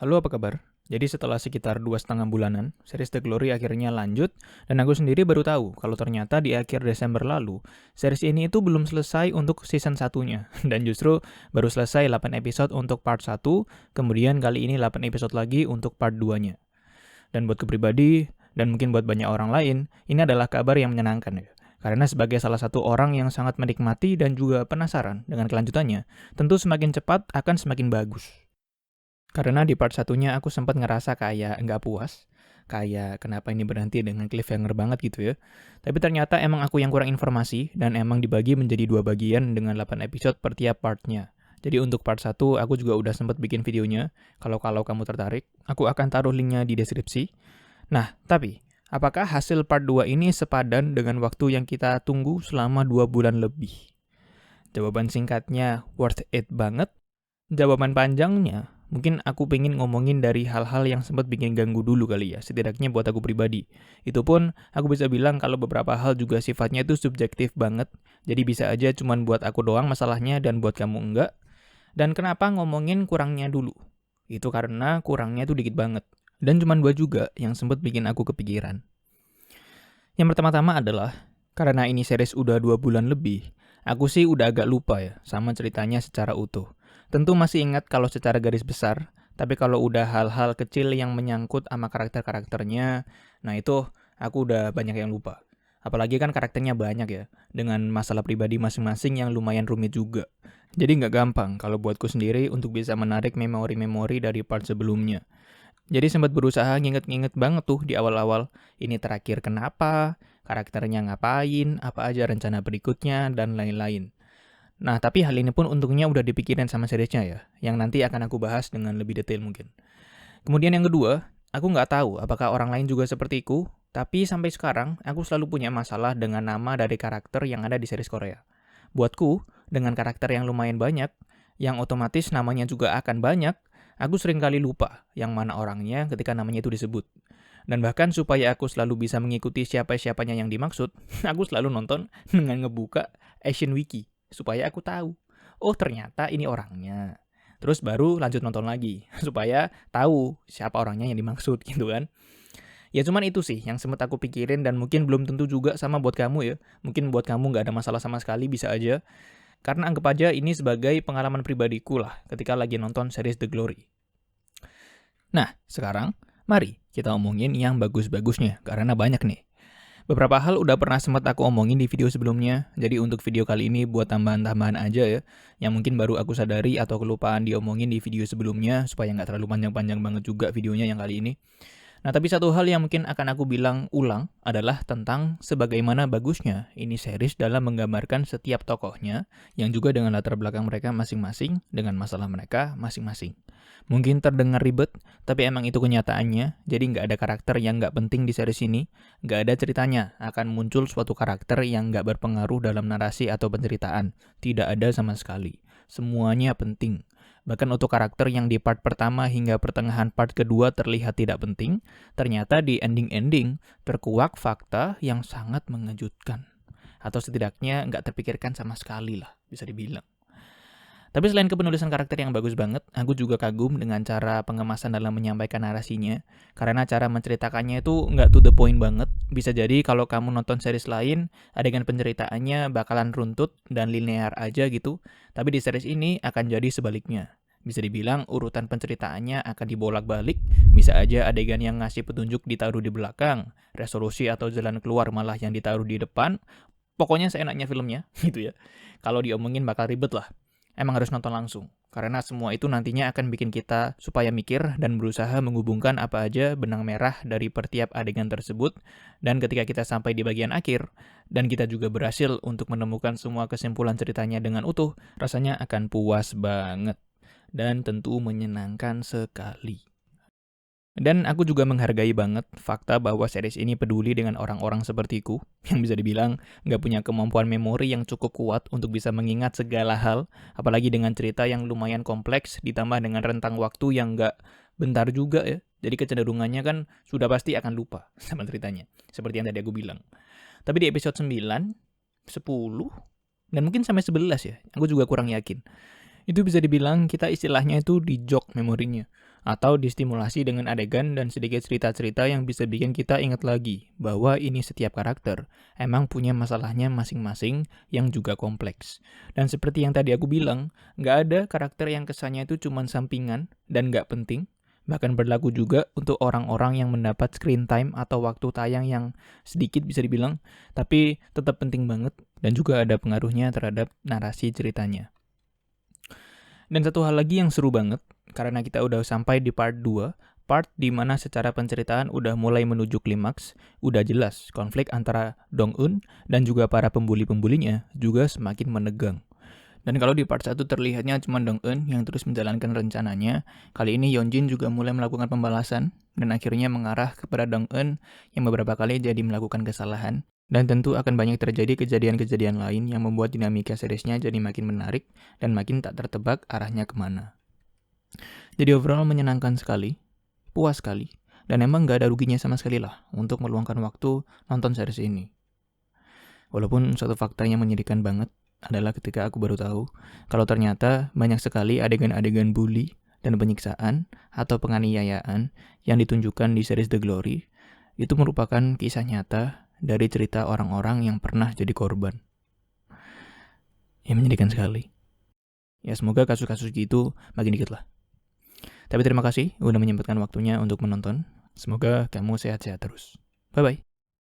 Halo, apa kabar? Jadi setelah sekitar 2,5 bulanan, series The Glory akhirnya lanjut, dan aku sendiri baru tahu kalau ternyata di akhir Desember lalu, series ini itu belum selesai untuk season satunya, dan justru baru selesai 8 episode untuk part 1, kemudian kali ini 8 episode lagi untuk part 2-nya. Dan buatku pribadi, dan mungkin buat banyak orang lain, ini adalah kabar yang menyenangkan ya. Karena sebagai salah satu orang yang sangat menikmati dan juga penasaran dengan kelanjutannya, tentu semakin cepat akan semakin bagus. Karena di part satunya aku sempat ngerasa kayak nggak puas, kayak kenapa ini berhenti dengan cliffhanger banget gitu ya. Tapi ternyata emang aku yang kurang informasi, dan emang dibagi menjadi 2 bagian dengan 8 episode per tiap partnya. Jadi untuk part 1 aku juga udah sempat bikin videonya, kalau kamu tertarik, aku akan taruh linknya di deskripsi. Nah, tapi, apakah hasil part 2 ini sepadan dengan waktu yang kita tunggu selama 2 bulan lebih? Jawaban singkatnya, worth it banget. Jawaban panjangnya, mungkin aku pengen ngomongin dari hal-hal yang sempat bikin ganggu dulu kali ya, setidaknya buat aku pribadi. Itu pun, aku bisa bilang kalau beberapa hal juga sifatnya itu subjektif banget, jadi bisa aja cuman buat aku doang masalahnya dan buat kamu enggak. Dan kenapa ngomongin kurangnya dulu? Itu karena kurangnya tuh dikit banget. Dan cuman 2 juga yang sempat bikin aku kepikiran. Yang pertama-tama adalah, karena ini series udah 2 bulan lebih, aku sih udah agak lupa ya sama ceritanya secara utuh. Tentu masih ingat kalau secara garis besar, tapi kalau udah hal-hal kecil yang menyangkut sama karakter-karakternya, nah itu aku udah banyak yang lupa. Apalagi kan karakternya banyak ya, dengan masalah pribadi masing-masing yang lumayan rumit juga. Jadi nggak gampang kalau buatku sendiri untuk bisa menarik memori-memori dari part sebelumnya. Jadi sempat berusaha nginget-nginget banget tuh di awal-awal, ini terakhir kenapa, karakternya ngapain, apa aja rencana berikutnya, dan lain-lain. Nah, tapi hal ini pun untungnya udah dipikirin sama seriesnya ya, yang nanti akan aku bahas dengan lebih detail mungkin. Kemudian yang kedua, aku nggak tahu apakah orang lain juga sepertiku, tapi sampai sekarang aku selalu punya masalah dengan nama dari karakter yang ada di series Korea. Buatku, dengan karakter yang lumayan banyak, yang otomatis namanya juga akan banyak, aku sering kali lupa yang mana orangnya ketika namanya itu disebut. Dan bahkan supaya aku selalu bisa mengikuti siapa-siapanya yang dimaksud, aku selalu nonton dengan ngebuka Asian Wiki, supaya aku tahu, oh ternyata ini orangnya. Terus baru lanjut nonton lagi, supaya tahu siapa orangnya yang dimaksud gitu kan. Ya cuman itu sih yang sempat aku pikirin, dan mungkin belum tentu juga sama buat kamu ya. Mungkin buat kamu nggak ada masalah sama sekali, bisa aja. Karena anggap aja ini sebagai pengalaman pribadiku lah ketika lagi nonton series The Glory. Nah, sekarang mari kita omongin yang bagus-bagusnya, karena banyak nih. Beberapa hal udah pernah sempat aku omongin di video sebelumnya, jadi untuk video kali ini buat tambahan-tambahan aja ya, yang mungkin baru aku sadari atau kelupaan diomongin di video sebelumnya, supaya nggak terlalu panjang-panjang banget juga videonya yang kali ini. Nah, tapi satu hal yang mungkin akan aku bilang ulang adalah tentang sebagaimana bagusnya ini series dalam menggambarkan setiap tokohnya, yang juga dengan latar belakang mereka masing-masing, dengan masalah mereka masing-masing. Mungkin terdengar ribet, tapi emang itu kenyataannya, jadi nggak ada karakter yang nggak penting di series ini, nggak ada ceritanya akan muncul suatu karakter yang nggak berpengaruh dalam narasi atau penceritaan, tidak ada sama sekali. Semuanya penting. Bahkan untuk karakter yang di part pertama hingga pertengahan part kedua terlihat tidak penting, ternyata di ending-ending terkuak fakta yang sangat mengejutkan. Atau setidaknya nggak terpikirkan sama sekali lah, bisa dibilang. Tapi selain kepenulisan karakter yang bagus banget, aku juga kagum dengan cara pengemasan dalam menyampaikan narasinya. Karena cara menceritakannya itu nggak to the point banget. Bisa jadi kalau kamu nonton series lain, adegan penceritaannya bakalan runtut dan linear aja gitu. Tapi di series ini akan jadi sebaliknya. Bisa dibilang urutan penceritaannya akan dibolak-balik, bisa aja adegan yang ngasih petunjuk ditaruh di belakang, resolusi atau jalan keluar malah yang ditaruh di depan. Pokoknya seenaknya filmnya, gitu ya. Kalau diomongin bakal ribet lah. Emang harus nonton langsung, karena semua itu nantinya akan bikin kita supaya mikir dan berusaha menghubungkan apa aja benang merah dari pertiap adegan tersebut, dan ketika kita sampai di bagian akhir, dan kita juga berhasil untuk menemukan semua kesimpulan ceritanya dengan utuh, rasanya akan puas banget, dan tentu menyenangkan sekali. Dan aku juga menghargai banget fakta bahwa series ini peduli dengan orang-orang sepertiku, yang bisa dibilang nggak punya kemampuan memori yang cukup kuat untuk bisa mengingat segala hal, apalagi dengan cerita yang lumayan kompleks, ditambah dengan rentang waktu yang nggak bentar juga ya. Jadi kecenderungannya kan sudah pasti akan lupa sama ceritanya, seperti yang tadi aku bilang. Tapi di episode 9, 10, dan mungkin sampai 11 ya, aku juga kurang yakin. Itu bisa dibilang kita istilahnya itu di jog memorinya. Atau distimulasi dengan adegan dan sedikit cerita-cerita yang bisa bikin kita ingat lagi bahwa ini setiap karakter emang punya masalahnya masing-masing yang juga kompleks. Dan seperti yang tadi aku bilang, nggak ada karakter yang kesannya itu cuma sampingan dan nggak penting. Bahkan berlaku juga untuk orang-orang yang mendapat screen time atau waktu tayang yang sedikit bisa dibilang, tapi tetap penting banget dan juga ada pengaruhnya terhadap narasi ceritanya. Dan satu hal lagi yang seru banget, karena kita udah sampai di part 2, part di mana secara penceritaan udah mulai menuju klimaks, udah jelas konflik antara Dong-eun dan juga para pembuli-pembulinya juga semakin menegang. Dan kalau di part 1 terlihatnya cuma Dong-eun yang terus menjalankan rencananya, kali ini Yeonjin juga mulai melakukan pembalasan dan akhirnya mengarah kepada Dong-eun yang beberapa kali jadi melakukan kesalahan. Dan tentu akan banyak terjadi kejadian-kejadian lain yang membuat dinamika seriesnya jadi makin menarik dan makin tak tertebak arahnya kemana. Jadi overall menyenangkan sekali, puas sekali, dan emang gak ada ruginya sama sekali lah untuk meluangkan waktu nonton series ini. Walaupun suatu fakta yang menyedihkan banget adalah ketika aku baru tahu kalau ternyata banyak sekali adegan-adegan bully dan penyiksaan atau penganiayaan yang ditunjukkan di series The Glory itu merupakan kisah nyata dari cerita orang-orang yang pernah jadi korban. Ya menyedihkan sekali. Ya semoga kasus-kasus gitu makin dikit lah. Tapi terima kasih udah menyempatkan waktunya untuk menonton. Semoga kamu sehat-sehat terus. Bye-bye.